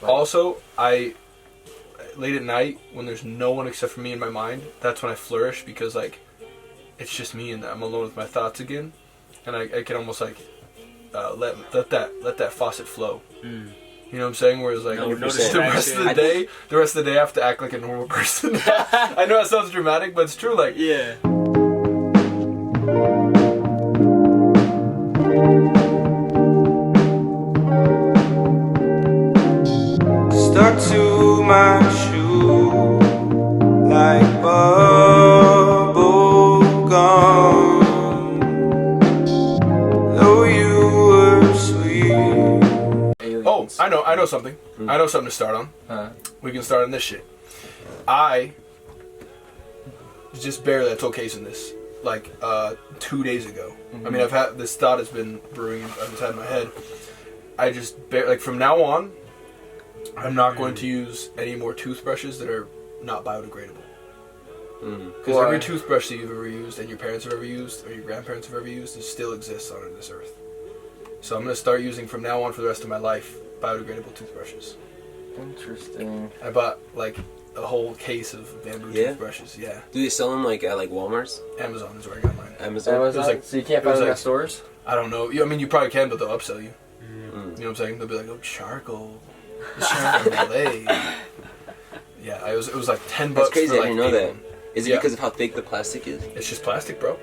Like, also, late at night when there's no one except for me in my mind, that's when I flourish because like it's just me and I'm alone with my thoughts again, and I can almost like let that faucet flow. You know what I'm saying? Whereas like the rest of the day I have to act like a normal person. I know that sounds dramatic, but it's true. Like yeah. Stuck to my shoe like bubble gum. Though you were sweet. Oh, I know something. I know something to start on. We can start on this shit. I just barely told Kaison this like 2 days ago. I mean, I've had this thought has been brewing inside my head. I just like from now on, I'm not going to use any more toothbrushes that are not biodegradable. Because every toothbrush that you've ever used, and your parents have ever used, or your grandparents have ever used, it still exists on this earth. So I'm going to start using from now on for the rest of my life biodegradable toothbrushes. Interesting. I bought like a whole case of bamboo toothbrushes. Yeah. Do they sell them like at like Walmart's? Amazon is where I got mine. Amazon? Like, so you can't find them at stores? I don't know. I mean, you probably can, but they'll upsell you. You know what I'm saying? They'll be like, oh, charcoal. Charcoal. Yeah, it was like $10 That's crazy, for like I didn't know that. one. Is it because of how thick the plastic is? It's just plastic, bro.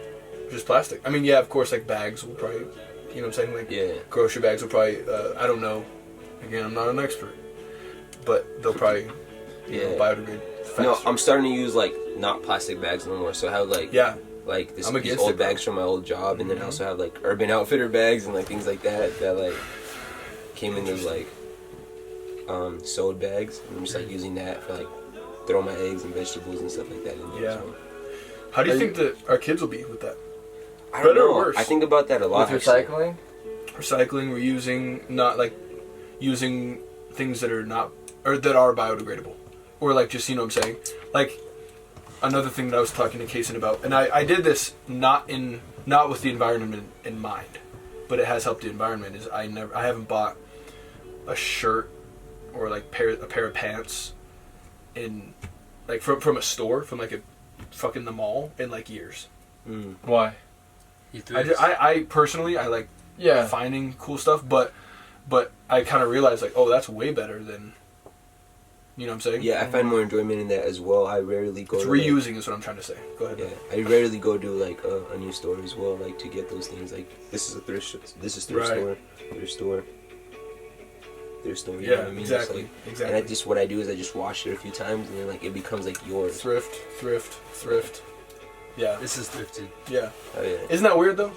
Just plastic. I mean, yeah, of course, like bags will probably, you know what I'm saying? Like grocery bags will probably, I don't know. Again, I'm not an expert. But they'll probably, biodegrade faster. No, I'm starting to use like not plastic bags no more. So I have like these old bags from my old job, and then I also have like Urban Outfitter bags and like things like that like came in those like sewed bags. And I'm just like using that for like throw my eggs and vegetables and stuff like that in there. Yeah. So. How do you think that our kids will be with that? I don't know. Or worse? I think about that a lot. With recycling? Recycling, reusing, not like using things that are not, or that are biodegradable. Or like just, you know what I'm saying? Like, another thing that I was talking to Kaison about, and I did this not with the environment in mind, but it has helped the environment, is I haven't bought a shirt or like a pair of pants in like from a store, from like a fucking the mall in like years. Why? I personally I like finding cool stuff, but I kind of realized like, oh, that's way better than, you know what I'm saying? Yeah, I find more enjoyment in that as well. I rarely go. It's reusing is what I'm trying to say. Go ahead. Yeah, I rarely go to like a new store as well, like to get those things. Like this is a thrift store. This is thrift store. Thrift store. Thrift store. You know what I mean? Exactly. Like, exactly. And what I do is I just wash it a few times, and then like it becomes like yours. Thrift. Yeah. This is thrifted. Yeah. Oh yeah. Isn't that weird though?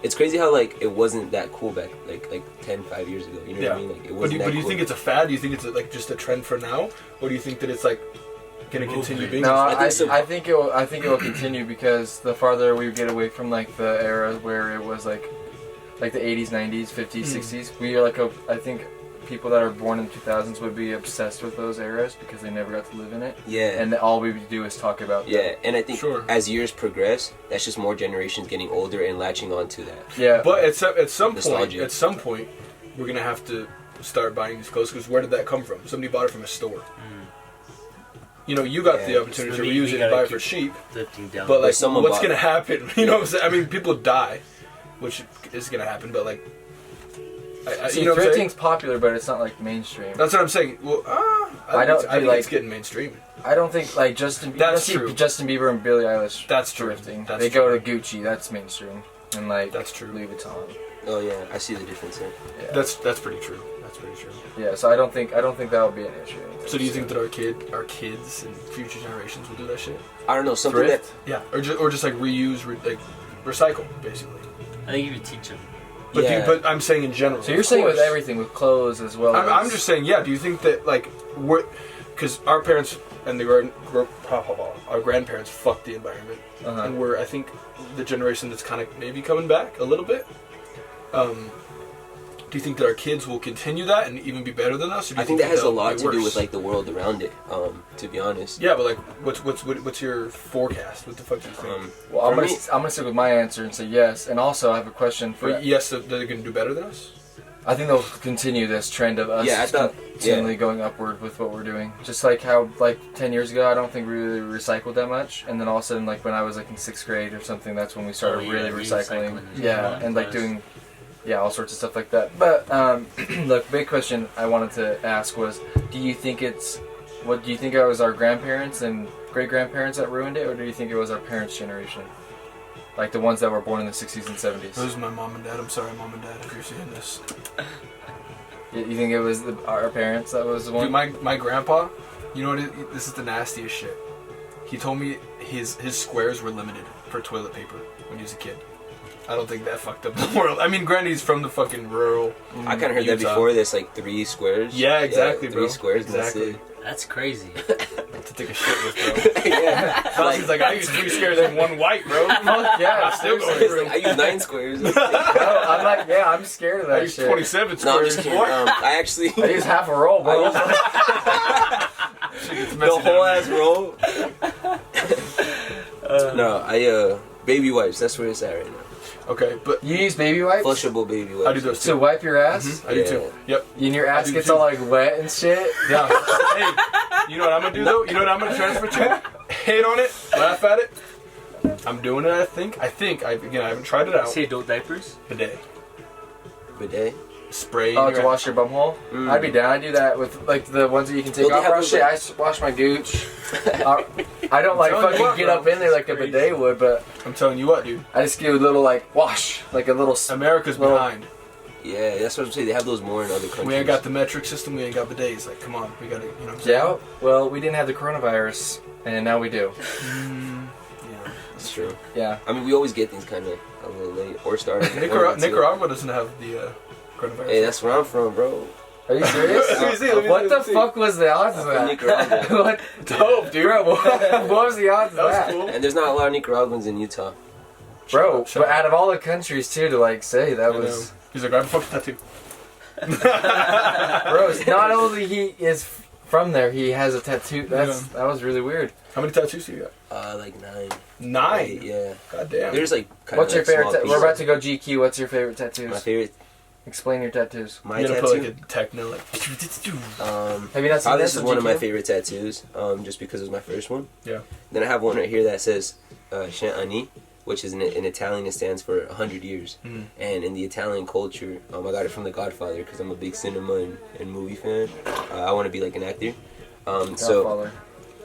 It's crazy how like it wasn't that cool back like 5 years ago. You know what I mean? Like, it wasn't but do you cool. think it's a fad? Do you think it's like just a trend for now, or do you think that it's like gonna continue being? No, I think it will continue, because the farther we get away from like the era where it was like the 80s, 90s, 50s, 60s, we are like I think people that are born in the 2000s would be obsessed with those eras because they never got to live in it. Yeah. And all we would do is talk about them. And I think as years progress, that's just more generations getting older and latching onto that. Yeah. But at some point, we're gonna have to start buying these clothes, because where did that come from? Somebody bought it from a store. You know, you got the opportunity to reuse it and buy it for cheap. But like, what's gonna happen? You know what I'm saying? I mean, people die, which is gonna happen. But like, you know, thrifting's popular, but it's not like mainstream. That's what I'm saying. Well, I think it's getting mainstream. I don't think like Justin Bieber and Billie Eilish. That's thrifting. That's they true. go to Gucci. That's mainstream. And like that's true. Louis Vuitton. Oh yeah, I see the difference there. Yeah. That's pretty true. That's pretty true. Yeah, so I don't think that will be an issue. So do you think that our kids and future generations will do that shit? I don't know, something that or just like reuse, like recycle, basically. I think if you teach them. But but I'm saying in general. So you're saying with everything, with clothes as well. I'm just saying, do you think that like because our parents and our grandparents fucked the environment, and we're, I think, the generation that's kind of maybe coming back a little bit. Do you think that our kids will continue that and even be better than us? Or do you I think that has a lot to do with like the world around it. To be honest. Yeah, but like, what's your forecast? What the fuck do you think? Well, I'm gonna stick with my answer and say yes. And also, I have a question for yes, so they're gonna do better than us. I think they'll continue this trend of us continually going upward with what we're doing. Just like how, like, 10 years ago, I don't think we really recycled that much. And then all of a sudden, like, when I was, like, in 6th grade or something, that's when we started really recycling. Yeah, and, like, doing, all sorts of stuff like that. But, look, big question I wanted to ask was, do you think it was our grandparents and great-grandparents that ruined it, or do you think it was our parents' generation? Like the ones that were born in the 60s and 70s. Those are my mom and dad. I'm sorry, mom and dad, if you're seeing this. You think it was our parents that was the one? Dude, my grandpa, you know what? This is the nastiest shit. He told me his squares were limited for toilet paper when he was a kid. I don't think that fucked up the world. I mean, granted, he's from the fucking rural. I kind of heard that before. There's like 3 squares. Yeah, exactly, bro. 3 squares. Exactly. That's crazy. To take a shit with, bro. Yeah. He's like, I use 3 squares and 1 white, bro. Yeah, I'm still going through. I use 9 squares. No, I'm like, I'm scared of that I use shit. 27 squares. No, I'm just kidding. I use half a roll, bro. The whole ass roll. No, baby wipes. That's where it's at right now. Okay, but you use baby wipes? Flushable baby wipes. I do those too. To wipe your ass? Mm-hmm. I do too. Yep. And your ass gets all like wet and shit? Yeah. Hey, you know what I'm gonna do though? You know what I'm gonna transfer to? Hate on it, laugh at it. I'm doing it, I think. I haven't tried it out. Say adult diapers? Bidet. Spray. Oh, to wash your bumhole? I'd be down. I do that with like the ones that you can take off. I wash my gooch. I don't like fucking get up in there like a bidet would, but I'm telling you what, dude. I just give a little like wash, like a little. America's behind. Yeah, that's what I'm saying. They have those more in other countries. We ain't got the metric system. We ain't got bidets. Like, come on, we gotta. You know what I'm saying? Yeah. Well, we didn't have the coronavirus, and now we do. Yeah, that's true. Yeah. I mean, we always get things kind of a little late or started. Nicaragua doesn't have the coronavirus. Hey, that's where I'm from, bro. Are you serious? What the fuck was the odds of that? What? Dope, dude. Bro, what was the odds of that? Cool. And there's not a lot of Nicaraguans in Utah. Bro, but out of all the countries too, to like say that was. He's like, I have a fucking tattoo. Bro, not only he is from there, he has a tattoo. That was really weird. How many tattoos do you got? Like 9. 9? Yeah. God damn. There's like kind What's of your like favorite? We're about to go GQ. What's your favorite tattoos? My favorite. Explain your tattoos. My You're gonna tattoo. put like a techno like. Have you not seen this is one of my favorite tattoos. Just because it was my first one. Yeah. Then I have one right here that says Cent Anni, which is in Italian. It stands for 100 years. And in the Italian culture, I got it from The Godfather because I'm a big cinema and movie fan. I want to be like an actor. Godfather.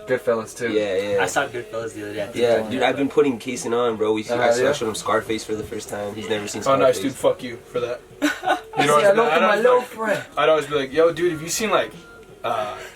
Goodfellas too. Yeah. I saw Goodfellas the other day. Yeah, dude, I've been putting Kaison on, bro. I showed him Scarface for the first time. He's never seen Scarface. Oh, nice, dude. Fuck you for that. You know, I'd always be like, yo, dude, have you seen like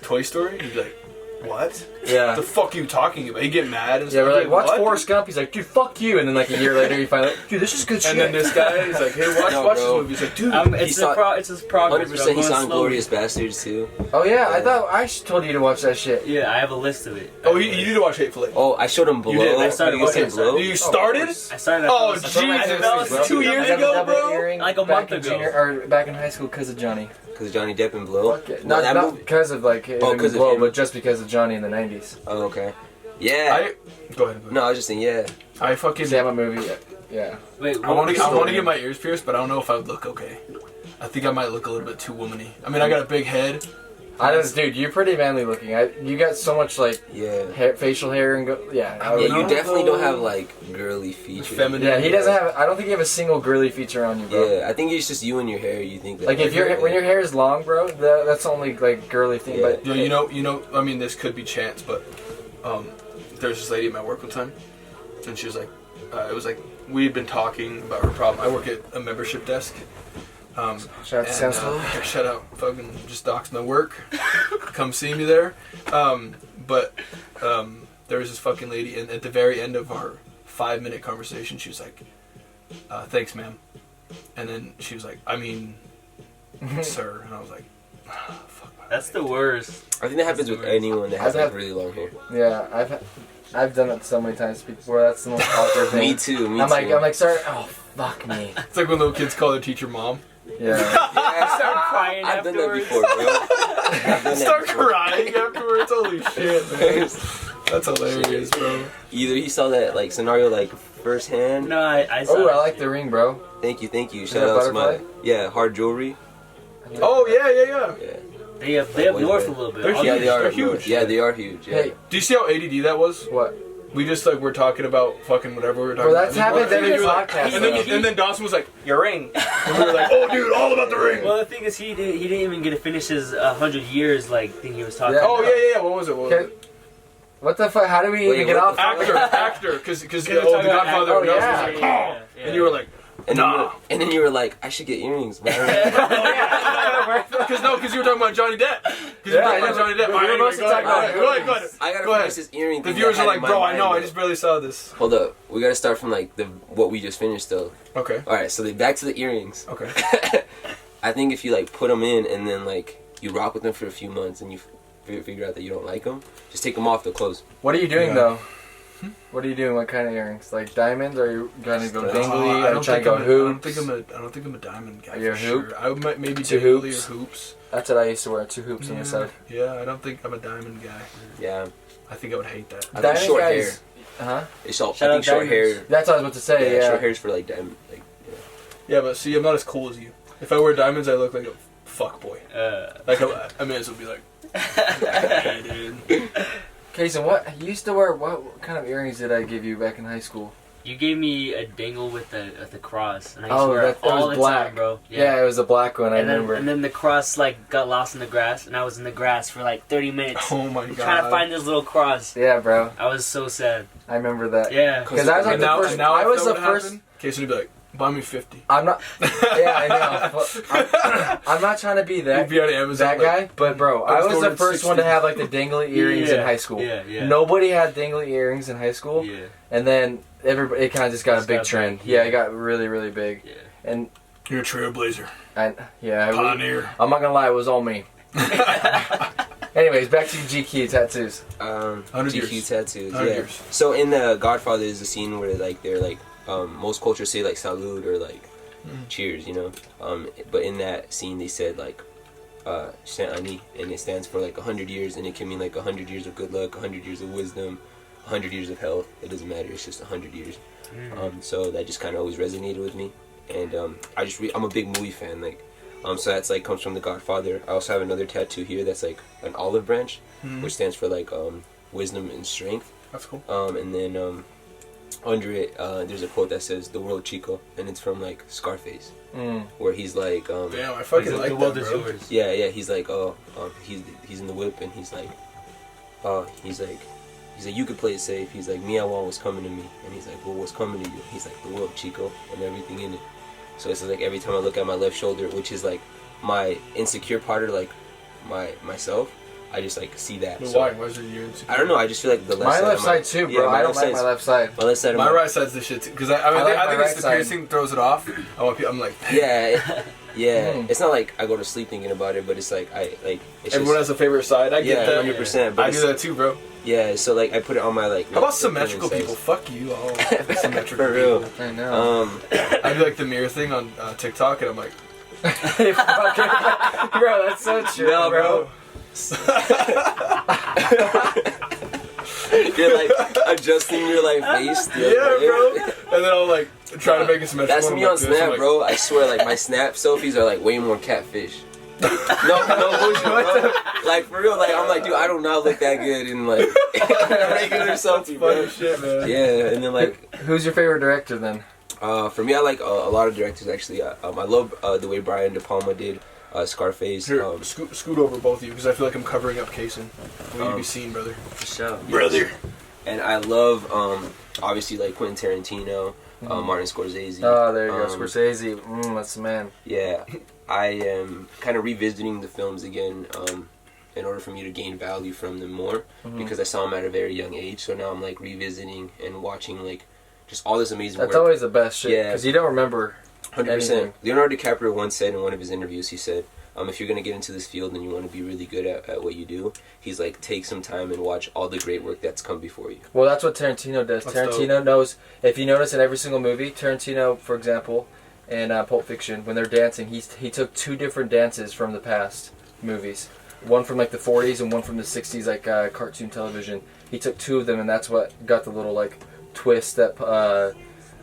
Toy Story? He'd be like, what? Yeah. What the fuck are you talking about? He'd get mad and stuff. Yeah, we're like, watch what? Forrest Gump. He's like, dude, fuck you. And then like a year later, you finally like, dude, this is good shit. And then this guy, he's like, hey, watch this movie. He's like, dude, it's his progress. 100% he saw Glorious Bastards too. Oh yeah, I thought I told you to watch that shit. Yeah, I have a list of it. Oh, you need to watch Hateful Eight. Oh, I showed him Below. You did. I started watching Below. You started? I started. Oh, Jesus. That was 2 years ago, bro? Like a month ago. Or back in high school because of Johnny. Because Johnny Depp and Blow? Not because of like Blow, him. but just because of Johnny in the 90s. Oh, okay. Yeah. Go ahead. No, I was just saying, yeah. I fucking... Sam a movie. Yeah. Wait, I want to get my ears pierced, but I don't know if I would look okay. I think I might look a little bit too womany. I mean, I got a big head. Dude, you're pretty manly looking. You got so much like facial hair and you definitely don't have like girly features. Feminine. Yeah, he doesn't have. I don't think you have a single girly feature on you, bro. Yeah, I think it's just you and your hair. You think that like if when your hair is long, bro, that's the only like girly thing. Yeah. But you know. I mean, this could be chance, but there's this lady at my work one time, and she was like, it was like we had been talking about her problem. I work at a membership desk. Shout out to Samsung. Shout out, fucking just dox my work. Come see me there. But there was this fucking lady, and at the very end of our 5-minute conversation, she was like, "Thanks, ma'am." And then she was like, "I mean, sir." And I was like, "Fuck." That's the worst. I think that happens with anyone that has like really long hair. Yeah, I've done it so many times before. That's the most awkward thing. Me too. I'm like, sorry. Oh, fuck me. It's like when little kids call their teacher mom. Yeah. Start crying I've done afterwards. that before, bro. Start crying afterwards. Holy shit, man. That's hilarious, bro. Either he saw that like scenario like firsthand. No, I saw I like the ring, bro. Thank you. Is Shout that out to butterfly? Hard Jewelry. Oh yeah. They have morphed a little bit. They're Yeah, huge. they are They're huge. Yeah, they are huge. Yeah. Hey, Do you see how ADD that was? what? We just like we're talking about fucking whatever we were talking Bro, about. that's happened And then every you were like- podcast. and then Dawson was like, "Your ring," and we were like, "Oh, dude, all about the ring." Well, the thing is, he didn't even get to finish his 100 years thing he was talking Yeah. about. Oh yeah. What was it? Okay. What the fuck? How do we even get what off? the Actor, because the talking about Godfather actor. Dawson Oh, was like, yeah. and you were like, And nah. then you were like, I should get earrings, man. Because you were talking about Johnny Depp. Because you were talking about Johnny Depp. We were mostly talking about Go ahead. I gotta Go ahead. finish this earring The thing. viewers I are had like, in my bro, I mind, know, I though." just barely saw this. Hold up, we gotta start from like what we just finished though. Okay. All right, so back to the earrings. Okay. I think if you like put them in and then like you rock with them for a few months and you figure out that you don't like them, just take them off. They'll close. What are you doing Yeah. though? What are you doing? What kind of earrings? Like diamonds? Or are you gonna go I dingly? Are you trying to go I hoops? don't think I'm a diamond guy. Are you a for hoop? Sure. I might maybe Two dingly hoops? or hoops. That's what I used to wear. 2 hoops on the side. Yeah, I don't think I'm a diamond guy. Yeah, I think I would hate that. I think Diamond short guys. hair. Huh? It's all. Shout I out think short diamonds. hair. That's what I was about to say. Yeah. Short hair's for like diamond. Like, Yeah, but see, I'm not as cool as you. If I wear diamonds, I look like a fuck boy. Like I may as well be like, hey, dude. Kaison, what you used to wear? What kind of earrings did I give you back in high school? You gave me a dangle with the cross, and I used Oh, to wear that it all was the black. time, bro. Yeah, it was a black one. I and then, remember. and then the cross got lost in the grass, and I was in the grass for like 30 minutes Oh my god. trying to find this little cross. Yeah, bro. I was so sad. I remember that. Yeah. Because I was like And the now, first. and now I was the what first. happened, Kason would be like, buy me 50. I'm not. Yeah, I know. But I'm not trying to be You'd that be on Amazon. that guy, but bro, I was the first one to have like the dangly earrings in high school. Yeah. Nobody had dangly earrings in high school, Yeah. and then everybody it kind of just got Just a big got trend. big, Yeah, yeah. it got really, really big. Yeah. And You're a trailblazer. yeah, I'm not gonna lie, it was all me. Anyways, back to GQ tattoos. 100 GQ years. tattoos. 100 Yeah. years. So in the Godfather, there's a scene where like they're like most cultures say like salute or like cheers, you know. But in that scene, they said like Saint Ani, and it stands for like 100 years, and it can mean like 100 years of good luck, 100 years of wisdom, 100 years of health. It doesn't matter. It's just 100 years. So that just kind of always resonated with me, and I'm a big movie fan. Like, so that's like comes from The Godfather. I also have another tattoo here that's like an olive branch, which stands for like wisdom and strength. That's cool. And then under it, there's a quote that says "The world, Chico," and it's from like Scarface, where he's like, Damn, I fucking like the world that, is bro. yours. yeah, he's like, he's in the whip, and he's like, he's like, you could play it safe. He's like, me, I want what's coming to me, and he's like, well, what's coming to you? He's like, the world, Chico, and everything in it. So it's like every time I look at my left shoulder, which is like my insecure part of like myself, I just like see that. But So, why? Why is it you? I don't know. I just feel like the left My side left of side too, bro. Yeah, I don't like my left side. My left side of My right side's the shit too. Because I like my think right it's the side. piercing throws it off. I'm like, Yeah, It's not like I go to sleep thinking about it, but it's like it's everyone just, has a favorite side. I get yeah, that. 100%. But I it's- do that too, bro. Yeah, so like I put it on my like. How about the symmetrical feeling people? size. Fuck you all. Symmetrical For real. people. I know. I do like the mirror thing on TikTok, and I'm like, Bro, that's so true, No, bro. You're like adjusting your like face. the yeah, other way. bro. And then I'll like try to make it symmetrical. That's and me I'm on like this, I'm Snap, like, bro. I swear, like my Snap selfies are like way more catfish. No bullshit, bro. Like for real, like I'm like, dude, I do not look that good in like regular selfie, bro. Funny shit, man. Yeah, and then like. Who's your favorite director then? For me, I like a lot of directors actually. I love the way Brian De Palma did Scarface. Here, scoot over both of you because I feel like I'm covering up Kason. We need to be seen, brother. For sure. Brother. And I love obviously like Quentin Tarantino, Martin Scorsese. Oh, there you go, Scorsese. That's the man. Yeah, I am kind of revisiting the films again in order for me to gain value from them more because I saw them at a very young age. So now I'm like revisiting and watching like just all this amazing That's work. always the best shit. Yeah. Because you don't remember 100%. anything. Leonardo DiCaprio once said in one of his interviews, he said, if you're going to get into this field and you want to be really good at what you do, he's like, take some time and watch all the great work that's come before you. Well, that's what Tarantino does. That's Tarantino knows, if you notice in every single movie, Tarantino, for example, in Pulp Fiction, when they're dancing, he took 2 different dances from the past movies. One from like the 40s and one from the 60s, like cartoon television. He took 2 of them, and that's what got the little like twist that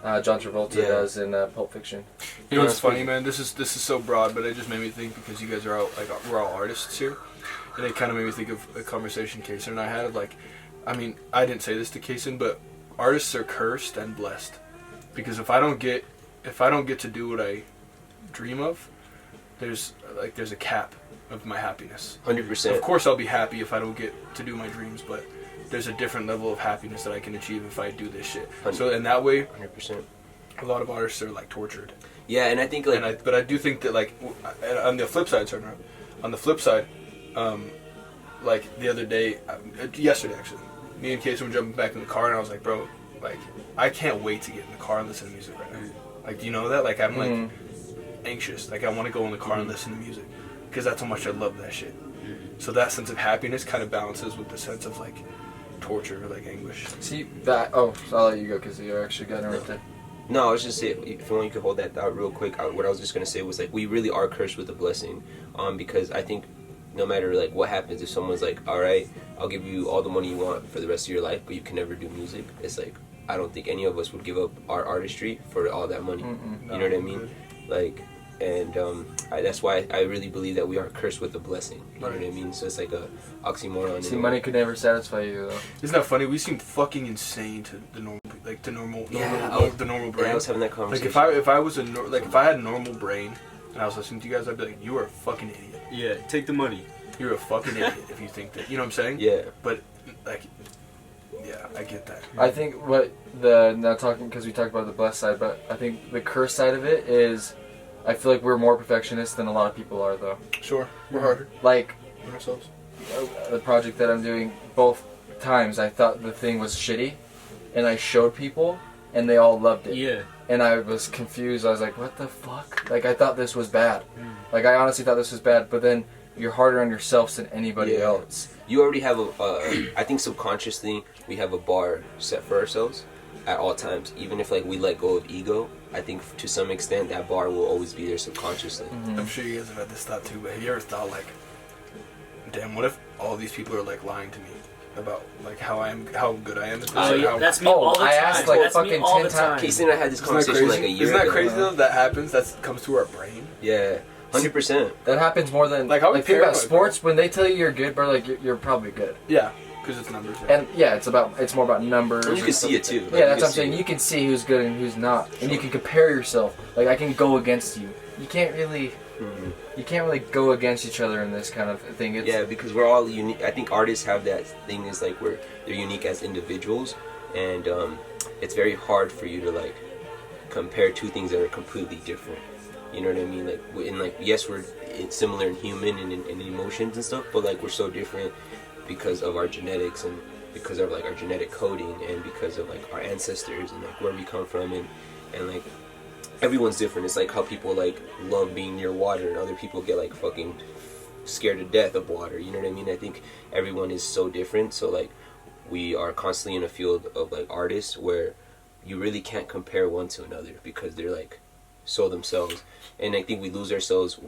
John Travolta does in Pulp Fiction. You know what's funny, man? This is so broad, but it just made me think because you guys are all like we're all artists here, and it kind of made me think of a conversation Kaison and I had of like, I mean, I didn't say this to Kaison, but artists are cursed and blessed because if I don't get to do what I dream of, there's a cap of my happiness. 100%. Of course, I'll be happy if I don't get to do my dreams, but there's a different level of happiness that I can achieve if I do this shit. 100%. So in that way, 100%. A lot of artists are like tortured. Yeah, and I think like, but I do think that like on the flip side, like the other day, yesterday actually, me and Kaison were jumping back in the car, and I was like, bro, like I can't wait to get in the car and listen to music right now. Like, do you know that? Like I'm like anxious. Like I want to go in the car and listen to music because that's how much I love that shit. So that sense of happiness kind of balances with the sense of like torture or like anguish. See that? Oh, so I'll let you go because you're actually got interrupted. No, I was just saying, if you want, you could hold that thought real quick. What I was just gonna say was like we really are cursed with a blessing, because I think no matter like what happens, if someone's like, all right, I'll give you all the money you want for the rest of your life, but you can never do music. It's like I don't think any of us would give up our artistry for all that money. You know what I mean? Like, and that's why I really believe that we are cursed with a blessing. You know what I mean? So it's like a oxymoron. See, money could never satisfy you though. Isn't that funny? We seem fucking insane to the normal, like the normal brain. Yeah, I was having that conversation. Like if I had a normal brain and I was listening to you guys, I'd be like, you are a fucking idiot. Yeah, take the money. You're a fucking idiot if you think that. You know what I'm saying? Yeah. But like, yeah, I get that. I think now talking because we talked about the blessed side, but I think the curse side of it is, I feel like we're more perfectionists than a lot of people are though. Sure, we're harder. Like on ourselves. The project that I'm doing, both times I thought the thing was shitty, and I showed people, and they all loved it. Yeah. And I was confused. I was like, what the fuck? Like, I thought this was bad. Like, I honestly thought this was bad, but then you're harder on yourself than anybody else. You already have I think subconsciously, we have a bar set for ourselves at all times. Even if, like, we let go of ego, I think to some extent that bar will always be there subconsciously. I'm sure you guys have had this thought too, but have you ever thought, like, damn, what if all these people are, like, lying to me about, like, how good I am at this? Oh, yeah, that's me all the time. I asked, like, that's fucking 10 times. Casey and I had this conversation like a year ago. Isn't that crazy though? That happens. That comes to our brain. Yeah, 100%. That happens more than like think about sports. When they tell you you're good, bro, like you're probably good. Yeah, because it's numbers. Yeah. And yeah, it's more about numbers. And you can see it too. Like, yeah, that's what I'm saying. You can see who's good and who's not, and you can compare yourself. Like I can go against you. You can't really. You can't really go against each other in this kind of thing. Yeah, because we're all unique. I think artists have that thing is like they're unique as individuals, and it's very hard for you to like compare two things that are completely different. You know what I mean? Like, yes, we're similar in human and in emotions and stuff, but like we're so different because of our genetics and because of like our genetic coding and because of like our ancestors and like where we come from and like. Everyone's different. It's like how people like love being near water and other people get like fucking scared to death of water. You know what I mean? I think everyone is so different. So like we are constantly in a field of like artists where you really can't compare one to another because they're like so themselves. And I think we lose ourselves.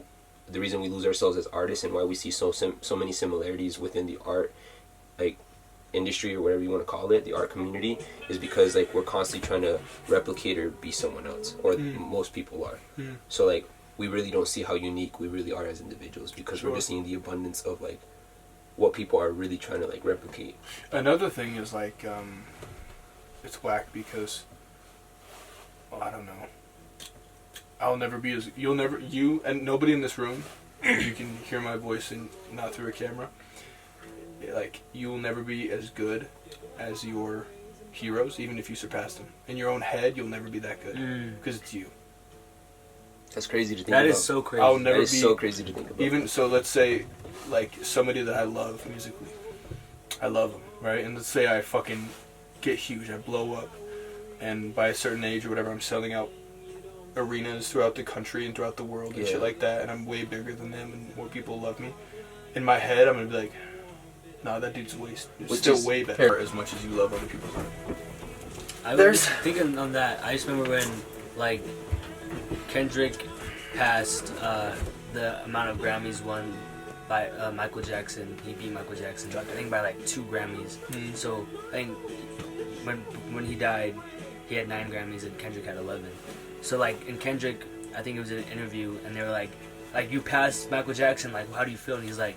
The reason we lose ourselves as artists and why we see so many similarities within the art like industry or whatever you want to call it, the art community, is because like we're constantly trying to replicate or be someone else, or most people are. So like we really don't see how unique we really are as individuals because we're just seeing the abundance of like what people are really trying to like replicate. Another thing is like it's whack because I don't know. I'll never be as you and nobody in this room. You can hear my voice and not through a camera. Like, you will never be as good as your heroes, even if you surpass them. In your own head, you'll never be that good. Because it's you. That's crazy to think about. That is so crazy. I'll never be so crazy to think about. Even, so let's say, like, somebody that I love musically. I love them, right? And let's say I fucking get huge, I blow up. And by a certain age or whatever, I'm selling out arenas throughout the country and throughout the world and shit like that. And I'm way bigger than them and more people love me. In my head, I'm going to be like... No, that dude's still way better as much as you love other people's art. I was thinking on that. I just remember when, like, Kendrick passed the amount of Grammys won by Michael Jackson. He beat Michael Jackson, I think, by like 2 Grammys. So I think when he died, he had 9 Grammys and Kendrick had 11. So like in Kendrick, I think it was in an interview, and they were like you passed Michael Jackson, like how do you feel? And he's like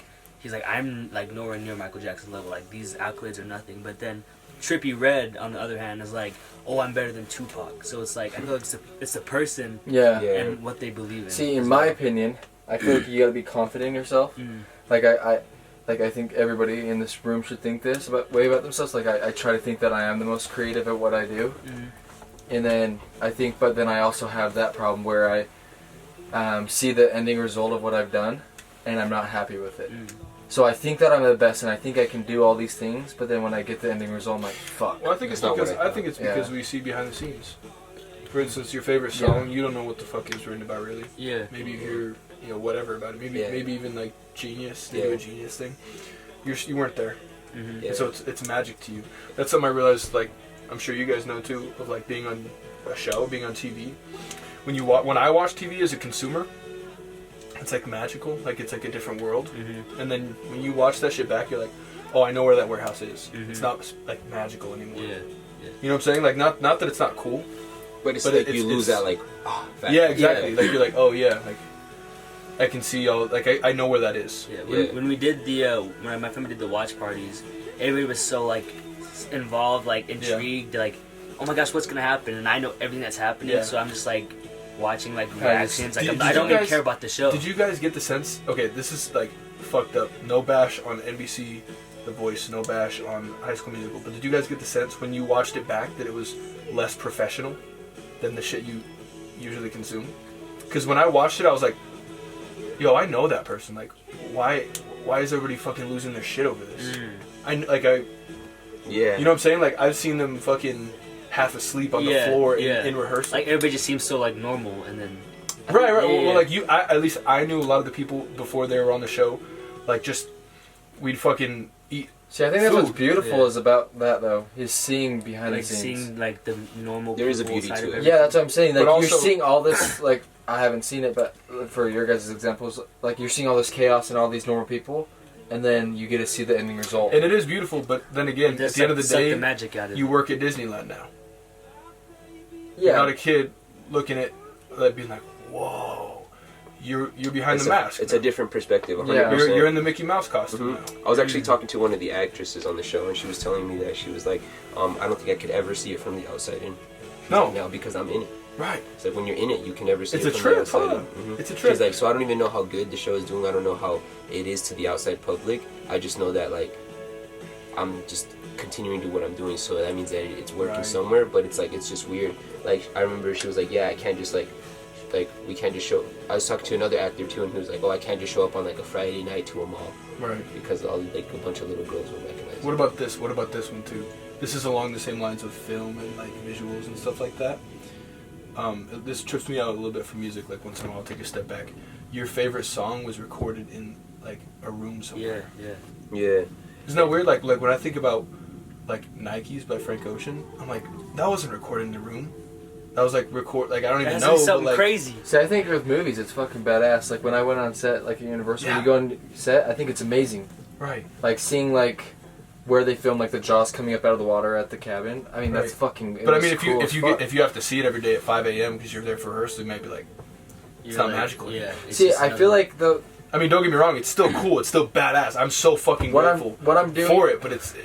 I'm like nowhere near Michael Jackson level. Like these accolades are nothing. But then Trippie Redd, on the other hand, is like, oh, I'm better than Tupac. So it's like I feel like it's the person and what they believe in. See, in my opinion, I feel like you gotta be confident in yourself. Like I think everybody in this room should think this about themselves. Like I try to think that I am the most creative at what I do, and then but then I also have that problem where I see the ending result of what I've done, and I'm not happy with it. So I think that I'm the best, and I think I can do all these things, but then when I get the ending result, I'm like, fuck. Well, I think it's because we see behind the scenes. For instance, your favorite song, you don't know what the fuck it was written about, really. Yeah. Maybe you hear, whatever about it. Maybe even like Genius, they do a Genius thing. You weren't there, and so it's magic to you. That's something I realized. Like, I'm sure you guys know too, of like being on a show, being on TV. When I watch TV as a consumer, it's like magical, like it's like a different world. And then when you watch that shit back, you're like, oh, I know where that warehouse is. It's not like magical anymore. Yeah. You know what I'm saying? Like not that it's not cool, but it's like you lose that like fact. Yeah, exactly. Like you're like, oh yeah, like I can see all, like I know where that is. When we did when my family did the watch parties, everybody was so like involved, like intrigued, like, oh my gosh, what's gonna happen? And I know everything that's happening, so I'm just like watching like reactions. Like I don't even care about the show. Did you guys get the sense? Okay, this is like fucked up. No bash on NBC, The Voice. No bash on High School Musical. But did you guys get the sense when you watched it back that it was less professional than the shit you usually consume? Because when I watched it, I was like, yo, I know that person. Like, why is everybody fucking losing their shit over this? You know what I'm saying? Like, I've seen them fucking half asleep on the floor in rehearsal. Like everybody just seems so like normal, and then right. Well, like at least I knew a lot of the people before they were on the show. Like, just we'd fucking eat. See, I think that's what's beautiful is about that though, is seeing behind the scenes. Seeing like the normal. There is a beauty to it. Yeah, that's what I'm saying. Like you're seeing all this. Like I haven't seen it, but for your guys' examples, like you're seeing all this chaos and all these normal people. And then you get to see the ending result. And it is beautiful, but then again, at the end of the day, the magic out of it. You work at Disneyland now. Yeah. You're not a kid looking at that being like, whoa. You're behind the mask. It's a different perspective. 100%. Yeah. You're in the Mickey Mouse costume now. I was actually talking to one of the actresses on the show, and she was telling me that she was like, I don't think I could ever see it from the outside in. No. Now, because I'm in it. Right. It's like when you're in it, you can never see it's it a from trip, the outside. It's a trip. She's like, so I don't even know how good the show is doing. I don't know how it is to the outside public. I just know that like I'm just continuing to do what I'm doing. So that means that it's working somewhere. But it's like it's just weird. Like I remember she was like, yeah, I can't just like we can't just show. I was talking to another actor too, and he was like, oh, I can't just show up on like a Friday night to a mall. Right. Because all like a bunch of little girls will recognize. What about this? What about this one too? This is along the same lines of film and like visuals and stuff like that. This trips me out a little bit from music. Like once in a while, I'll take a step back. Your favorite song was recorded in like a room somewhere. Yeah. Isn't that weird? Like when I think about like Nikes by Frank Ocean, I'm like, that wasn't recorded in a room. That was like I don't even know. Something like, crazy. See, I think with movies, it's fucking badass. Like when I went on set, like at Universal, when you go on set, I think it's amazing. Right. Like seeing like where they film like the jaws coming up out of the water at the cabin. I mean, that's fucking. But I mean, if you have to see it every day at 5 a.m. because you're there for rehearsal, you might be like, it's not magical. Yeah. See, I feel like I mean, don't get me wrong. It's still cool. It's still badass. I'm so fucking grateful what I'm doing for it. But it's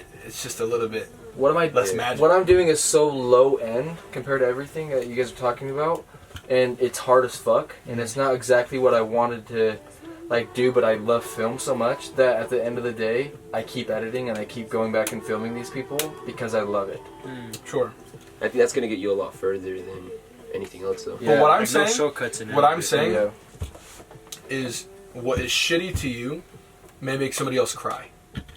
just a little bit. Less magic? What I'm doing is so low end compared to everything that you guys are talking about, and it's hard as fuck. And it's not exactly what I wanted to like do, but I love film so much that at the end of the day, I keep editing and I keep going back and filming these people because I love it. Sure. I think that's gonna get you a lot further than anything else, though. Yeah. But what I'm no saying, shortcuts in what I'm saying is, what is shitty to you may make somebody else cry.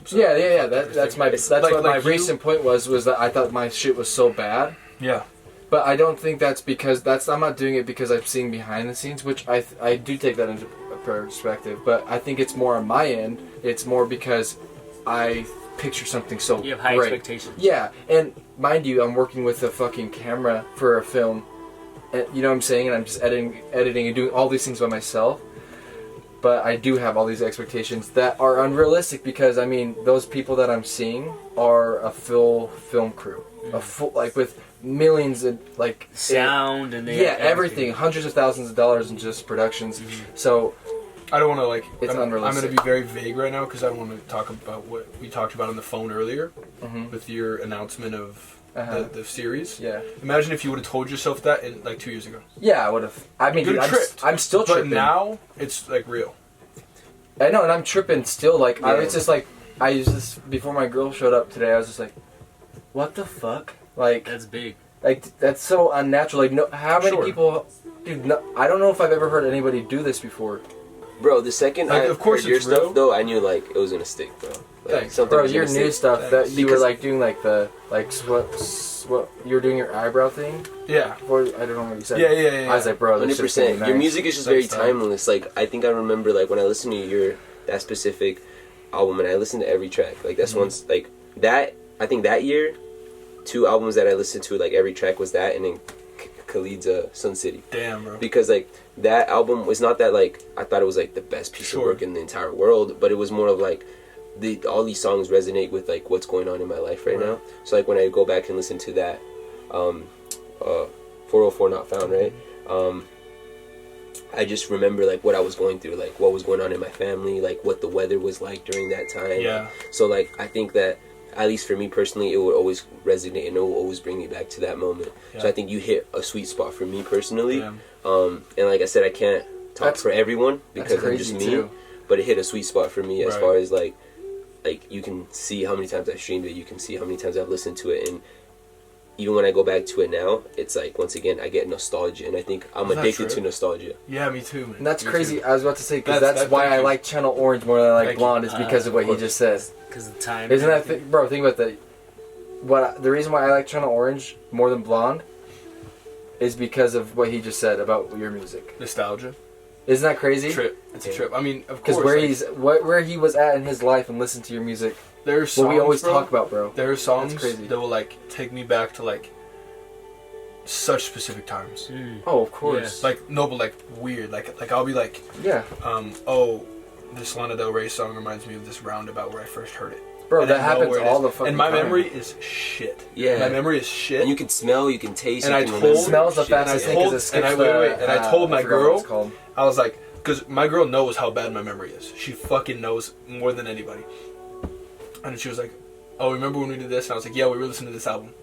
So, yeah. That's what my recent point was that I thought my shit was so bad. Yeah. But I don't think that's because I'm not doing it because I'm seeing behind the scenes, which I do take that into perspective. But I think it's more on my end. It's more because I picture something so you have high great. expectations. Yeah, and mind you, I'm working with a fucking camera for a film. And, you know what I'm saying? And I'm just editing and doing all these things by myself. But I do have all these expectations that are unrealistic because, I mean, those people that I'm seeing are a full film crew. A full, like with millions of like sound and everything, hundreds of thousands of dollars in just productions. So I don't want to like. It's unrealistic. I'm going to be very vague right now because I don't want to talk about what we talked about on the phone earlier with your announcement of the series. Yeah. Imagine if you would have told yourself that in like 2 years ago. Yeah, I would have. I mean, dude, I'm still tripping. But now it's like real. I know, and I'm tripping still. Like Yeah. I was just like, I used this before my girl showed up today. I was just like, what the fuck? Like That's big. Like that's so unnatural. Like no, how many Sure. people? Dude, no, I don't know if I've ever heard anybody do this before. Bro, the second Like, I of course heard your it's real. stuff, though, I knew, like, it was gonna stick, bro. Like, Thanks. something Bro, was your gonna new stick. stuff that you were Because- like doing like the like what you were doing your eyebrow thing. Yeah. Before, I don't know what you said. Yeah. I was like, bro, this 100%. nice. Your music is just Thanks, very timeless. Like, I think I remember, like, when I listened to that specific album, and I listened to every track. Like, that's once, like, that, I think that year, 2 albums that I listened to, like, every track was that, and then Khalid's Sun City. Damn, bro. Because, like, that album was not that, like, I thought it was, like, the best piece of work in the entire world, but it was more of, like, all these songs resonate with, like, what's going on in my life right now. So, like, when I go back and listen to that, 404 Not Found, right? I just remember, like, what I was going through, like, what was going on in my family, like, what the weather was like during that time. Yeah. So, like, I think that, at least for me personally, it would always resonate and it will always bring me back to that moment. Yeah. So I think you hit a sweet spot for me personally. Yeah. And like I said, I can't talk for everyone because I'm just me. Too. But it hit a sweet spot for me as Right. far as like you can see how many times I've streamed it, you can see how many times I've listened to it, and even when I go back to it now, it's like, once again, I get nostalgia, and I think I'm Isn't that addicted true? to nostalgia. Yeah, me too, man. And that's Me crazy. too. I was about to say because That's that's why I thank you. like Channel Orange more than I like Thank you. Blonde is because of what he just said. Because the time. Isn't that bro? Think about that. The reason why I like Channel Orange more than Blonde is because of what he just said about your music. Nostalgia. Isn't that crazy? Trip. It's a trip. I mean, of Because course. where he was at in his life and listen to your music. There's songs, What we always bro, talk about, bro. There are songs That's crazy. that will like take me back to like such specific times. Oh, of course. Like no, but like weird. Like I'll be like, Yeah. oh, this Lana Del Rey song reminds me of this roundabout where I first heard it. Bro, And that I know happens where it all is. the fucking And my time. memory is shit. Yeah. My memory is shit. And you can smell, you can taste, And you I can told- remember Smells the shit. fastest thing because it skips and I told my I forgot what girl, it's called. I was like, because my girl knows how bad my memory is. She fucking knows more than anybody. And she was like, oh, remember when we did this? And I was like, yeah, we were listening to this album.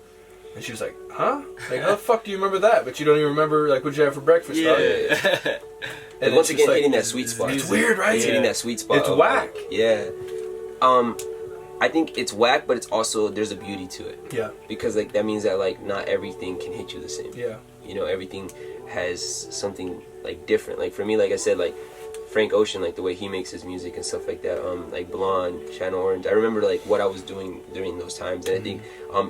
And she was like, huh? Like, how the fuck do you remember that? But you don't even remember, like, what you had for breakfast. Yeah. And once again, hitting that sweet spot. It's weird, right? It's hitting that sweet spot. It's of, whack. like, yeah. I think it's whack, but it's also, there's a beauty to it. Yeah. Because, like, that means that, like, not everything can hit you the same. Yeah. You know, everything has something, like, different. Like, for me, like I said, like, Frank Ocean, like, the way he makes his music and stuff like that, like, Blonde, Channel Orange, I remember, like, what I was doing during those times, and I think,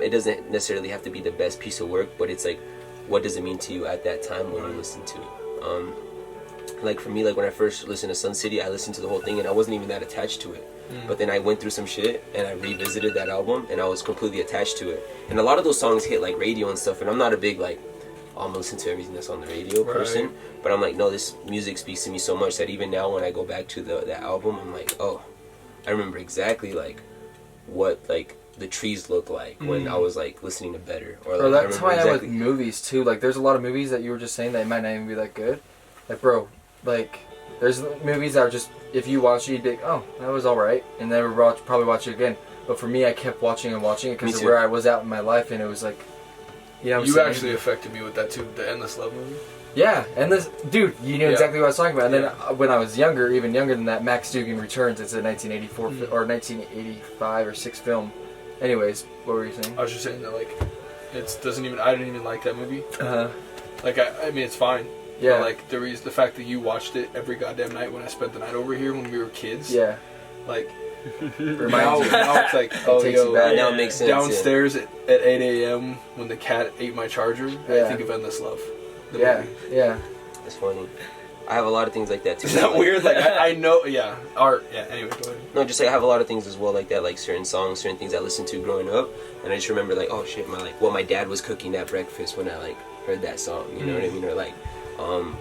it doesn't necessarily have to be the best piece of work, but it's, like, what does it mean to you at that time when you listen to it? Like, for me, like, when I first listened to Sun City, I listened to the whole thing, and I wasn't even that attached to it. But then I went through some shit, and I revisited that album, and I was completely attached to it. And a lot of those songs hit, like, radio and stuff, and I'm not a big, like, I'm gonna listen to everything that's on the radio person, but I'm like, no, this music speaks to me so much that even now when I go back to that album, I'm like, oh, I remember exactly, like, what, like, the trees look like when I was, like, listening to Better. Or, like, Bro, that's I how I am exactly with movies too. Like, there's a lot of movies that you were just saying that might not even be that good. Like, bro, like, there's movies that are just, if you watch it, you'd be like, oh, that was alright, and never probably watch it again. But for me, I kept watching and watching it because of where I was at in my life, and it was like, you know what I'm You saying? actually affected me with that too, the Endless Love movie. Yeah, and this, dude, you knew Yeah. exactly what I was talking about. And then Yeah. when I was younger, even younger than that, Max Dugan Returns. It's a 1984 or 1985 or 6 film. Anyways, what were you saying? I was just saying that, like, it doesn't even, I didn't even like that movie. Uh-huh. Like, I mean, it's fine. Yeah. But, like, the fact that you watched it every goddamn night when I spent the night over here when we were kids. Yeah. Like, Reminds you. now it's like, oh, takes you yo, back. now it makes sense. downstairs at 8 a.m. when the cat ate my charger, Yeah. I think of Endless Love. The Yeah. movie. Yeah. It's funny. I have a lot of things like that too. Is that Like, weird? Like, I know, yeah. Art, yeah, anyway, go ahead. No, just like I have a lot of things as well like that, like certain songs, certain things I listened to growing up, and I just remember like, oh shit, what my dad was cooking at breakfast when I like heard that song, you know what I mean, or like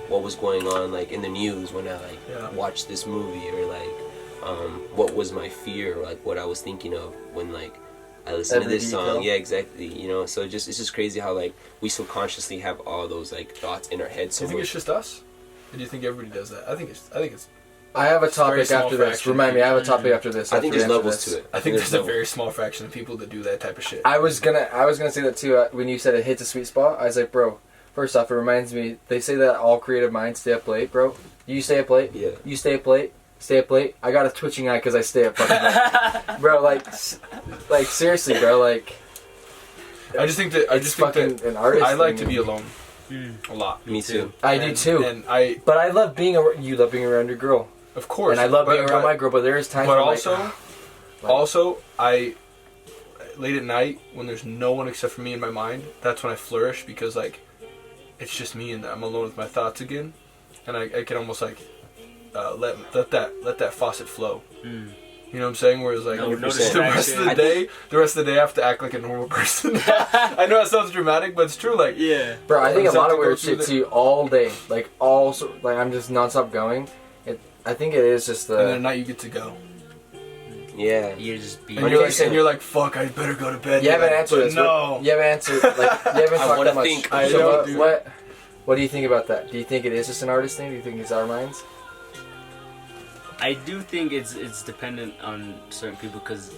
what was going on like in the news when I like watched this movie, or like what was my fear, or like what I was thinking of when like I listen to Every this detail. song. Yeah, exactly. You know, so it's just crazy how like we subconsciously have all those like thoughts in our heads. Do you think it's just us? Or do you think everybody does that? I think it's. I have a It's a very topic small after this. fraction. Remind me, I have a topic after this. I think there's after levels this. to it. I think there's a levels. very small fraction of people that do that type of shit. I was gonna say that too. When you said it hits a sweet spot, I was like, bro. First off, it reminds me. They say that all creative minds stay up late, bro. You stay up late. Yeah. You stay up late. Stay up late. I got a twitching eye because I stay up fucking late, bro. Like seriously, bro. Like. I just think that An artist. I like to thing. be alone a lot. Me too. I do too. And I, But I love being you love being around your girl, of course, and I love but- being around but- my girl. But there's times. But where also, like, also, I late at night when there's no one except for me in my mind. That's when I flourish because like it's just me and I'm alone with my thoughts again, and I can almost like let that faucet flow. You know what I'm saying? Whereas like No the rest of distraction. the rest of the day I have to act like a normal person. I know that sounds dramatic, but it's true. Like Yeah. bro, I think a Just lot have of to go weird through shit too all day, like I'm just nonstop going. I think it is just and then the. at night you get to go, Yeah. You just be. and you're like fuck, I better go to bed. You haven't tonight. answered But this. No, You haven't answered. Like you haven't I talked wanna that much. think. I So know, what, dude. what do you think about that? Do you think it is just an artist thing? Do you think it's our minds? I do think it's dependent on certain people because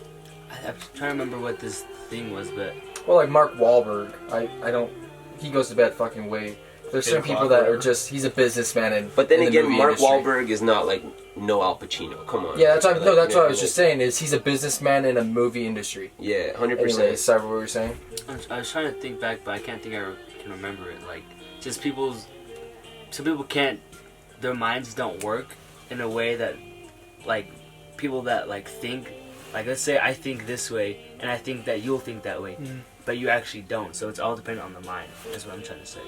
I'm trying to remember what this thing was, but Well, like Mark Wahlberg, I don't. He goes to bed fucking way. There's certain people that are just. He's a businessman and. But then in the again, movie Mark industry. Wahlberg is not like no Al Pacino. Come on. Yeah, that's what, no, that's what I was like, just saying. Is he's a businessman in a movie industry. Yeah, 100%. Anyway, sorry, what were you saying? I was trying to think back, but I can't think I can remember it. Like, just some people can't, their minds don't work in a way that, like, people that, like, think, like, let's say I think this way, and I think that you'll think that way, but you actually don't. So it's all dependent on the mind, is what I'm trying to say.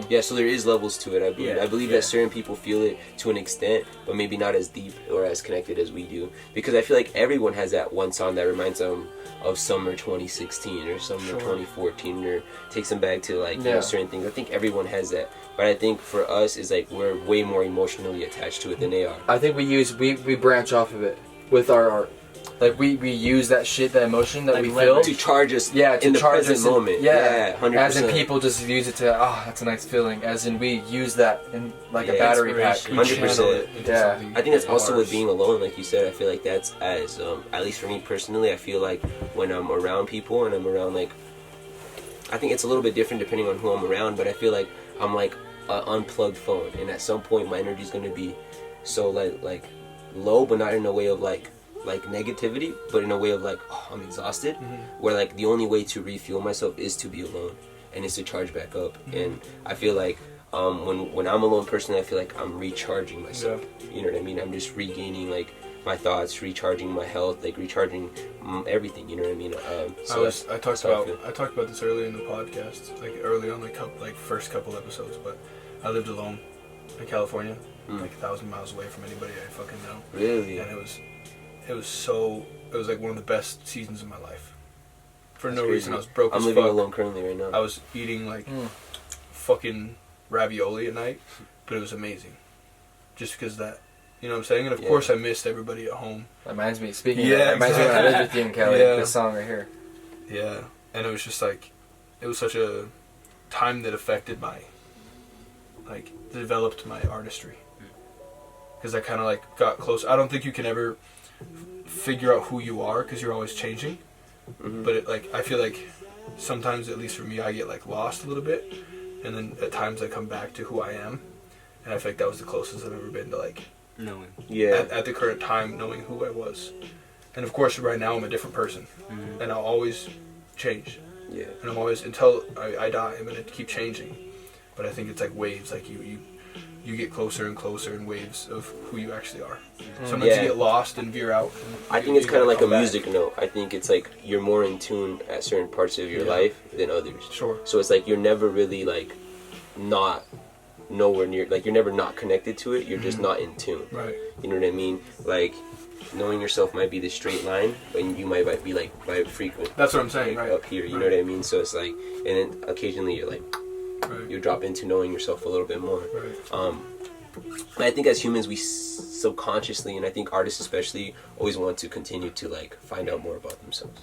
Yeah, so there is levels to it, I believe. Yeah, I believe yeah. that certain people feel it to an extent, but maybe not as deep or as connected as we do. Because I feel like everyone has that one song that reminds them of summer 2016 or summer 2014 or takes them back to like you know, certain things. I think everyone has that. But I think for us, is like we're way more emotionally attached to it than they are. I think we branch off of it with our art. Like we use that shit, that emotion that Like we feel. To charge us Yeah, to in the charge present us in- moment. Yeah, 100%. as in people just use it to, that's a nice feeling. As in we use that in like a battery pack. Inspiration. 100%. Channel it into Yeah. something I think that's also with ours. being alone, like you said. I feel like that's as, at least for me personally, I feel like when I'm around people and I'm around like, I think it's a little bit different depending on who I'm around, but I feel like I'm like an unplugged phone, and at some point my energy is going to be so like low, but not in a way of like negativity, but in a way of like, oh, I'm exhausted, where like the only way to refuel myself is to be alone and is to charge back up. And I feel like when I'm alone personally, I feel like I'm recharging myself. You know what I mean? I'm just regaining like my thoughts, recharging my health, like recharging everything. You know what I mean? I talked about this earlier in the podcast, like early on, like first couple episodes. But I lived alone in California, like 1,000 miles away from anybody I fucking know. Really? And it was like one of the best seasons of my life. For That's no crazy. reason, I was broke I'm as living fuck. alone currently right now. I was eating like fucking ravioli at night, but it was amazing. Just because that, you know what I'm saying? And of course I missed everybody at home. That reminds me, speaking Yeah, of that, reminds me when I exactly. lived with you in Cali, Yeah. this song right here. Yeah, and it was just like, it was such a time that affected developed my artistry. Because I kind of like got close. I don't think you can ever figure out who you are because you're always changing. But I feel like sometimes, at least for me, I get like lost a little bit, and then at times I come back to who I am, and I feel like that was the closest I've ever been to like Knowing. at the current time knowing who I was. And of course, right now I'm a different person, and I'll always change. Yeah. And I'm always, until I die, I'm gonna keep changing. But I think it's like waves. Like you get closer and closer in waves of who you actually are. Sometimes Yeah. you get lost and veer out. I think it's You kind of gotta like a come back. music note. I think it's like you're more in tune at certain parts of your life than others. Sure. So it's like you're never really like not nowhere near, like you're never not connected to it. You're just not in tune. Right. You know what I mean? Like knowing yourself might be the straight line, but you might be like by frequent. That's what I'm saying. Like, Right. up here. You know what I mean? So it's like, and then occasionally you're like, Right. you drop into knowing yourself a little bit more. Right. I think as humans we subconsciously, and I think artists especially, always want to continue to like find out more about themselves.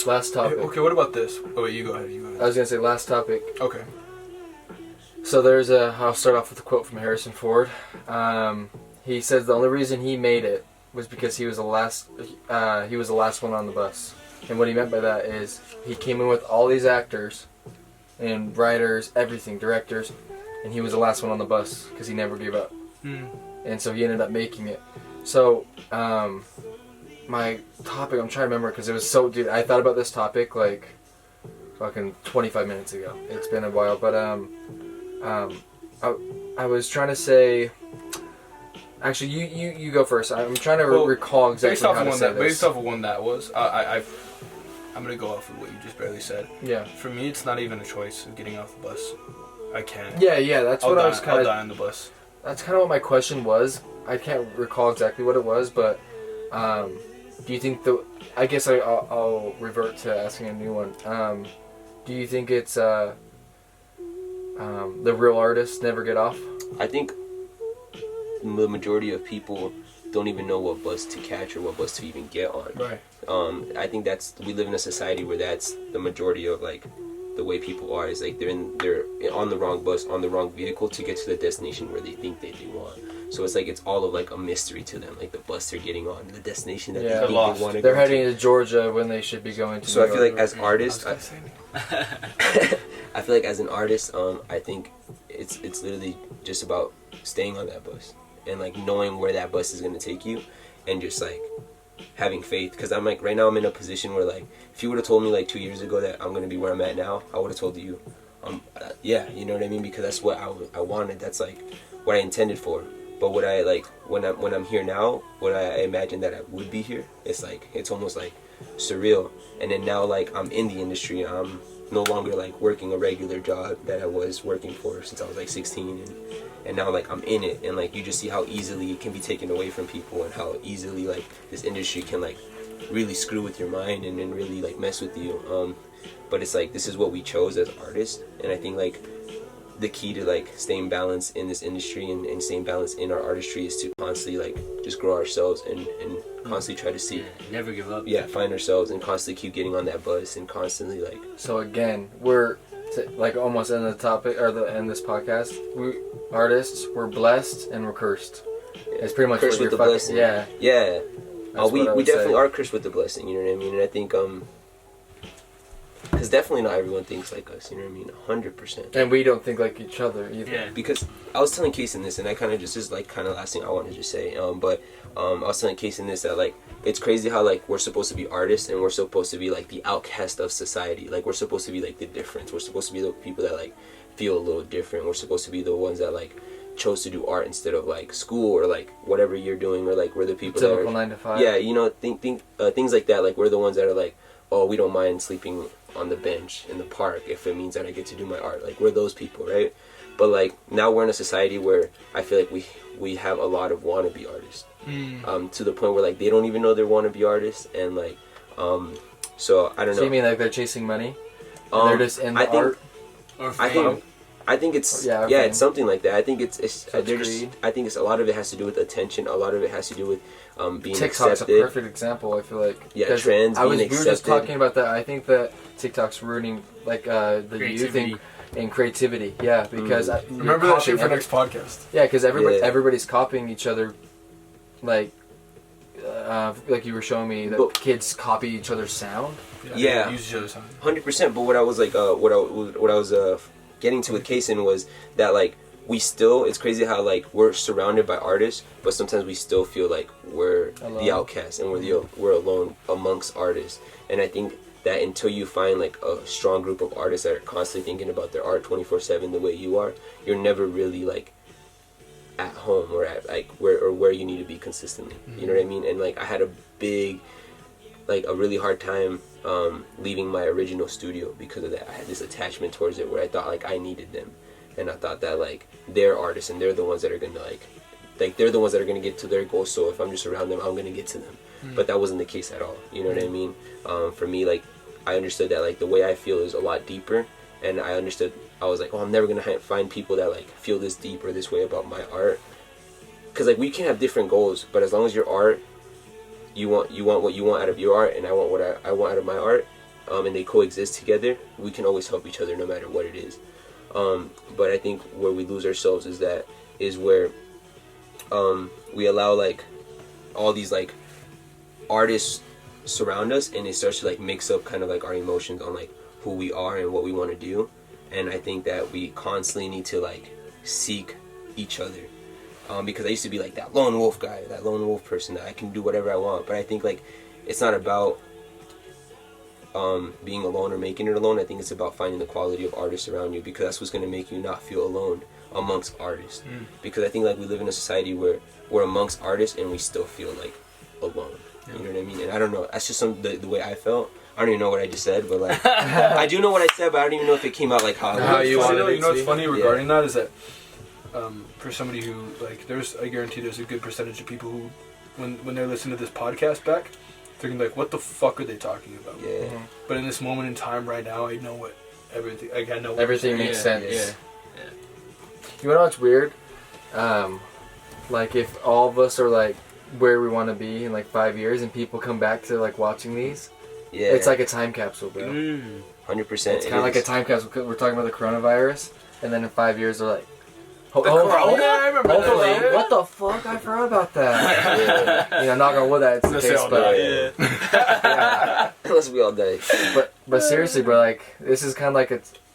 Last topic. Okay, what about this? Oh wait, you go ahead. I was gonna say last topic. Okay. So I'll start off with a quote from Harrison Ford. He says the only reason he made it was because he was the last one on the bus. And what he meant by that is he came in with all these actors and writers, everything, directors, and he was the last one on the bus because he never gave up. And so he ended up making it. So my topic, I'm trying to remember because it was dude, I thought about this topic like fucking 25 minutes ago. It's been a while, but I was trying to say. Actually, you go first. I'm trying to recall exactly how to say this. Based off of one that was, I'm gonna go off of what you just barely said. Yeah. For me, it's not even a choice of getting off the bus. I can't. Yeah. That's what I was kind of. I'll die on the bus. That's kind of what my question was. I can't recall exactly what it was, but do you think I guess I'll revert to asking a new one. Do you think it's the real artists never get off? I think the majority of people don't even know what bus to catch or what bus to even get on. Right. I think we live in a society where that's the majority of like the way people are, is like they're on the wrong bus, on the wrong vehicle to get to the destination where they think they want. So it's like it's all of like a mystery to them, like the bus they're getting on, the destination that they think they want to go to. They're heading to Georgia when they should be going to. So I feel like as artists, I feel like as an artist, I think it's literally just about staying on that bus and like knowing where that bus is gonna take you, and just like having faith. Because I'm like right now I'm in a position where like if you would have told me like 2 years ago that I'm gonna be where I'm at now, I would have told you, yeah, you know what I mean, because that's what I wanted. That's like what I intended for. But what I like when I'm here now, what I imagine that I would be here, it's like it's almost like surreal. And then now like I'm in the industry, I'm no longer like working a regular job that I was working for since I was like 16, and now like I'm in it, and like you just see how easily it can be taken away from people, and how easily like this industry can like really screw with your mind and then really like mess with you. But it's like this is what we chose as artists, and I think like the key to like staying balanced in this industry and staying balanced in our artistry is to constantly like just grow ourselves and constantly try to see, never give up, find ourselves and constantly keep getting on that bus and constantly like. So again, we're like almost in the topic or in this podcast, we artists, we're blessed and we're cursed. It's pretty much cursed with the blessing. Yeah we definitely are cursed with the blessing, you know what I mean. And I think because definitely not everyone thinks like us, you know what I mean, 100%. And we don't think like each other either. Yeah. Because I was telling Kaison this, and I kind of just, this is like kind of last thing I wanted to say, but I was telling Kaison this, that like, it's crazy how like we're supposed to be artists, and we're supposed to be like the outcast of society. Like we're supposed to be like the difference. We're supposed to be the people that like feel a little different. We're supposed to be the ones that like chose to do art instead of like school or like whatever you're doing, or like we're the people typical that are 9 to 5. Yeah, you know, think things like that. Like we're the ones that are like, oh, we don't mind sleeping on the bench in the park if it means that I get to do my art. Like we're those people, right? But like now we're in a society where I feel like we have a lot of wannabe artists, to the point where like they don't even know they're wannabe artists, and like so I don't know. So you mean like they're chasing money? They're just in the art? Or fame? I think it's it's something like that. I think it's they're just, I think it's a lot of it has to do with attention. A lot of it has to do with being TikTok's accepted. a perfect example. I feel like trends. We were just talking about that. I think that TikTok's ruining like the youth and creativity. Yeah, because remember that shit for next podcast. Yeah, because everybody's copying each other, like you were showing me that kids copy each other's sound. Yeah, use each other's sound. 100%. But what I was like, what I was getting to with Kaison was that like we still, it's crazy how like we're surrounded by artists, but sometimes we still feel like we're alone. The outcast, and we're alone amongst artists. And I think that until you find like a strong group of artists that are constantly thinking about their art 24/7 the way you are, you're never really like at home or at like where you need to be consistently. You know what I mean? And like I had a really hard time leaving my original studio because of that. I had this attachment towards it where I thought like I needed them, and I thought that like they're artists and they're the ones that are gonna like they're the ones that are gonna get to their goals. So if I'm just around them, I'm gonna get to them. But that wasn't the case at all. You know what I mean? For me, like I understood that like the way I feel is a lot deeper, and I was like, oh, I'm never gonna find people that like feel this deep or this way about my art, because like we can have different goals, but as long as your art, you want what you want out of your art, and I want what I want out of my art, and they coexist together, we can always help each other no matter what it is. But I think where we lose ourselves is where we allow like all these like artists surround us, and it starts to like mix up kind of like our emotions on like who we are and what we want to do. And I think that we constantly need to like seek each other, because I used to be like that lone wolf guy, that lone wolf person that I can do whatever I want. But I think like it's not about being alone or making it alone. I think it's about finding the quality of artists around you, because that's what's going to make you not feel alone amongst artists. Because I think like we live in a society where we're amongst artists and we still feel like alone. You know what I mean? And I don't know, that's just the way I felt. I don't even know what I just said, but like I do know what I said, but I don't even know if it came out like how you wanted it. You know what's funny regarding that is that for somebody who like I guarantee there's a good percentage of people who when they're listening to this podcast back, they're gonna be like, what the fuck are they talking about? Yeah. But in this moment in time right now, I know what everything. I know what everything makes sense. Yeah. You know what's weird? Like if all of us are like where we want to be in like 5 years, and people come back to like watching these, it's like a time capsule, bro. 100%. It's kind of like a time capsule. Cause we're talking about the coronavirus, and then in 5 years they're like, I remember that. What the fuck? I forgot about that. You know, knock on wood that it's the case, but unless we all die. But seriously, bro, like this is kind of like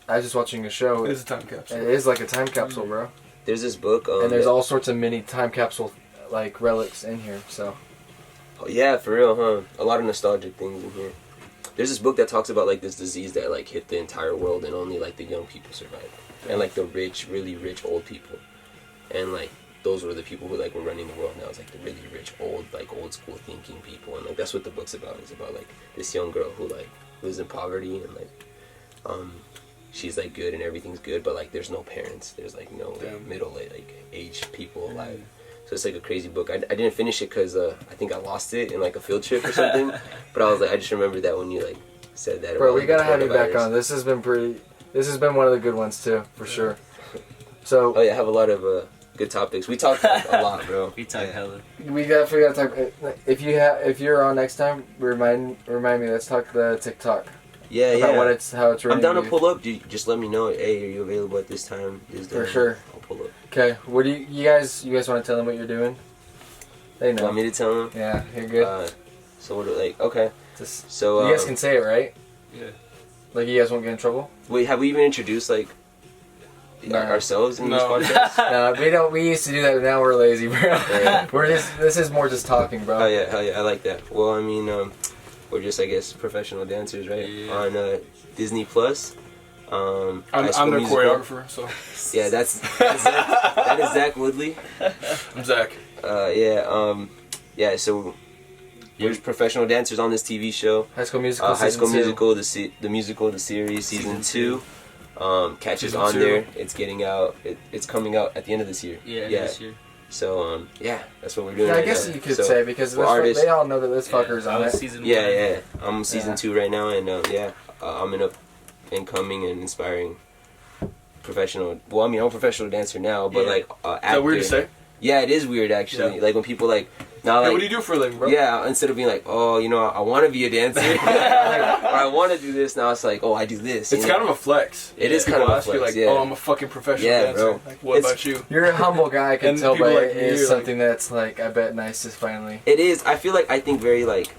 I was just watching a show. It is a time capsule. It is like a time capsule, bro. There's this book, and there's all sorts of mini time capsule like relics in here. So. Oh, yeah, for real, huh? A lot of nostalgic things in here. There's this book that talks about like this disease that like hit the entire world, and only like the young people survived, and like the rich, really rich old people, and like those were the people who like were running the world now. It's like the really rich old school thinking people, and like that's what the book's about. It's about like this young girl who like lives in poverty, and like she's like good and everything's good, but like there's no parents, there's like no middle aged people alive. So it's like a crazy book. I didn't finish it because I think I lost it in like a field trip or something. But I was like, I just remembered that when you like said that. Bro, we gotta have you back on. This has been one of the good ones too, for sure. So. Oh yeah, I have a lot of good topics. We talked a lot, bro. We talked hella. We gotta talk. If you're on next time, remind me. Let's talk the TikTok. Yeah, about how it's running. I'm down to pull up. Just let me know. Hey, are you available at this time? For sure. I'll pull up. Okay. What do you guys want to tell them what you're doing? They know. Want me to tell them? Yeah, you're good. So what? Okay. So you guys can say it, right? Yeah. Like you guys won't get in trouble. Wait, have we even introduced like ourselves in this podcast? No, we don't. We used to do that, but now we're lazy, bro. Yeah. This is more just talking, bro. Oh yeah, hell yeah, I like that. Well, I mean, we're just, I guess, professional dancers, right? Yeah. On Disney Plus. I'm their choreographer, so. Yeah, that is Zach Woodley. I'm Zach. Yeah. So we're just professional dancers on this TV show. High School Musical. High School Musical, the musical, the series, season 2. Catch us on there. It's getting out. It's coming out at the end of this year. Yeah. This year. So that's what we're doing. Yeah, I guess you could say, because they all know that this fucker's on it. Season 1. Yeah. I'm season 2 right now, and I'm an up and coming and inspiring professional. Well, I mean, I'm a professional dancer now, but like actor. Is that weird to say? Yeah, it is weird actually. Yeah. Like when people like now, hey, like, what do you do for a living, bro? Yeah, instead of being like, oh, you know, I want to be a dancer, or I want to do this. Now it's like, oh, I do this. It's kind of a flex. It is kind of a flex. Like, oh, I'm a fucking professional dancer. Bro. Like, what about you? You're a humble guy. I can tell, but it is something that's like, I bet, nice to finally. It is. I feel like I think very like.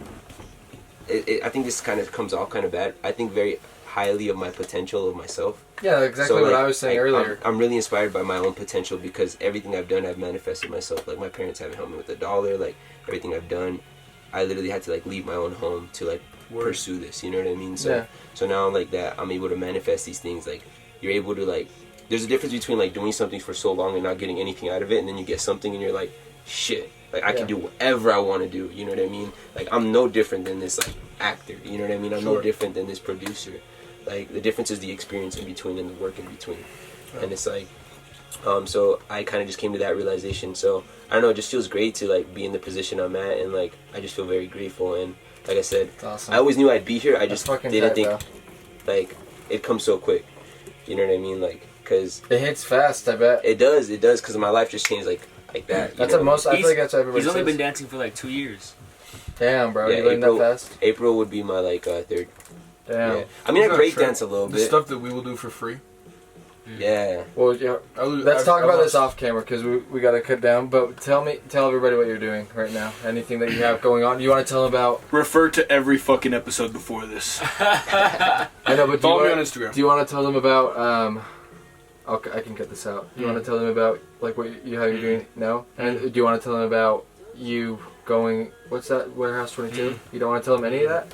I think this kind of comes off kind of bad. I think very highly of my potential of myself. Yeah, exactly what I was saying earlier. I'm really inspired by my own potential, because everything I've done, I've manifested myself. Like my parents haven't helped me with $1. Like everything I've done, I literally had to like leave my own home to like pursue this. You know what I mean? So now I'm like that. I'm able to manifest these things. Like you're able to like. There's a difference between like doing something for so long and not getting anything out of it, and then you get something and you're like, shit. Like I can do whatever I want to do. You know what I mean? Like I'm no different than this like actor. You know what I mean? I'm no different than this producer. Like the difference is the experience in between and the work in between. And it's like, so I kind of just came to that realization. So I don't know, it just feels great to like be in the position I'm at, and like I just feel very grateful. And like I said, awesome. I always knew I'd be here. I just didn't think like it comes so quick. You know what I mean? Like because it hits fast. I bet it does. It does, because my life just changed like that. That's the most. I feel like that's what everybody says. He's only been dancing for like 2 years. Damn, bro, you learned that fast. April would be my like third. Damn. Yeah. I mean, I It's not breakdance true. a little The bit. stuff that we will do for free. Yeah. Well, yeah. Let's talk about this off camera because we got to cut down. But tell everybody what you're doing right now. Anything that you have going on. You want to tell them about? Refer to every fucking episode before this. I know, but follow me on Instagram. Do you want to tell them about? I can cut this out. Do you want to tell them about like what how you're doing now? And do you want to tell them about you going? What's that? Warehouse 22. You don't want to tell them any of that.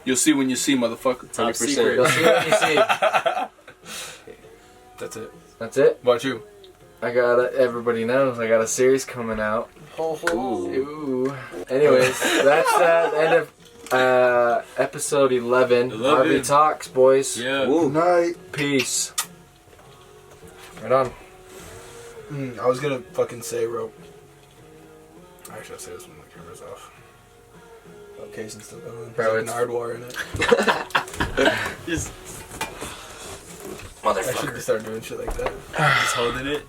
You'll see when you see, motherfucker. 100%. You'll see what you see. That's it. That's it. What about you? I got everybody knows I got a series coming out. Ooh. Anyways, that's the end of episode 11. RVtalks, boys. Yeah. Good night. Peace. Right on. I was gonna fucking say rope. Actually, I'll say this when the camera's off. Okay, since still going. Bro, There's like Nardwar in it. Just I should start doing shit like that. Just holding it.